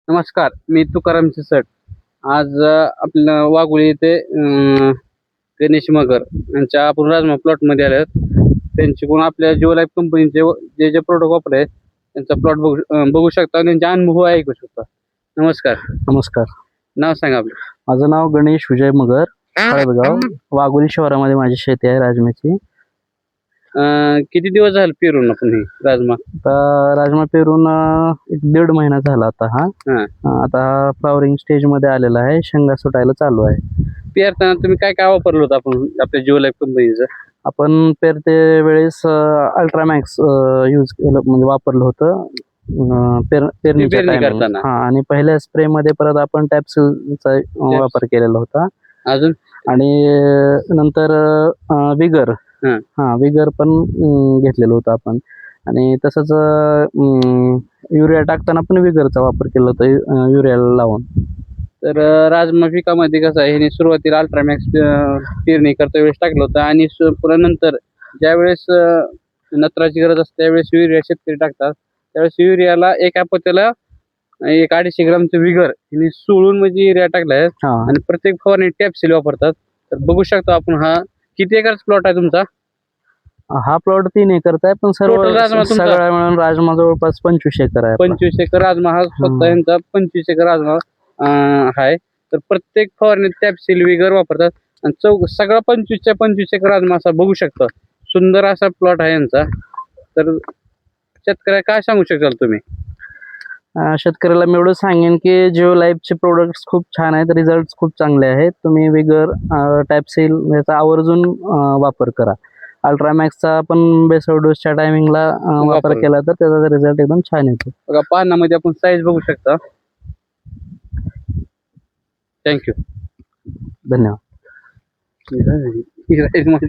नमस्कार, मी तुकाराम शिसट. आज आपल्या वाघोली येथे गणेश मगर यांच्या आपण राजमा प्लॉटमध्ये आले आहोत. त्यांच्याकडून आपल्या जिओ लाईफ कंपनीचे जे जे प्रोडक्ट वापरले आहेत त्यांचा प्लॉट बघू शकता आणि त्यांचे अनुभव ऐकू शकता. नमस्कार. नमस्कार. नाव सांगा आपलं. माझं नाव गणेश विजय मगर, हळदगाव, वाघोली शहरामध्ये माझी शेती आहे राजमाची. किती दिवस झाले पेरून आपण हे राजमा? आता राजमा पेरून 1.5 महिना झाला आता हा. आता हा फ्लॉवरिंग स्टेज मध्ये आलेला आहे, शेंगा सुटायला चालू आहे. पेरताना तुम्ही काय काय वापरलं होतं आपण आपल्या जिओ लाईफ कंपनीचं? आपण पेरते वेळेस अल्ट्रामॅक्स यूज केलं, म्हणजे वापरलं होतं पेरणीच्या करताना. आणि पहिल्या स्प्रे मध्ये परत आपण टॅप्सूलचा वापर केलेला होता. अजून आणि नंतर विगर विगर पण घेतलेलं होतं आपण. आणि तसंच युरिया टाकताना पण विगरचा वापर केला होता, युरियाला लावून. तर राजमा पिकामध्ये कसं आहे, ह्याने सुरुवातीला अल्ट्रामॅक्स पेरणी करता वेळेस टाकलं होतं आणि पुन्हा नंतर ज्यावेळेस नत्राची गरज असते त्यावेळेस युरिया शेतकरी टाकतात. त्यावेळेस युरियाला एका पोत्याला 150 ग्रामचं विगर ह्याने सोडून म्हणजे युरिया टाकलाय आणि प्रत्येक फवारणी टॅपसील वापरतात. तर बघू शकतो आपण. हा किती एकरचा प्लॉट आहे तुमचा? हा प्लॉट 3 एकरचा आहे, पण सगळा मिळून राजमा जवळपास 25 एकर आहे. 25 एकर राजमा हा स्वतः यांचा 25 एकर राजमा आहे. तर प्रत्येक फवारणीत टॅपसील विगर वापरतात आणि सगळा 25च्या 25 एकर राजमा असा बघू शकता. सुंदर असा प्लॉट आहे यांचा. तर शेतकऱ्याला काय सांगू शकाल तुम्ही? शेतकऱ्याला मी एवढं सांगेन की जिओ लाईफचे प्रोडक्ट्स खूप छान आहेत, रिझल्ट खूप चांगले आहेत. तुम्ही विगर टॅपसील याचा आवर्जून वापर करा. अल्ट्रामॅक्सचा पण बेसल डोसच्या टायमिंगला वापर केला तर त्याचा रिझल्ट एकदम छान येतो. बघा, पानामध्ये आपण साईज बघू शकता. थँक्यू. धन्यवाद.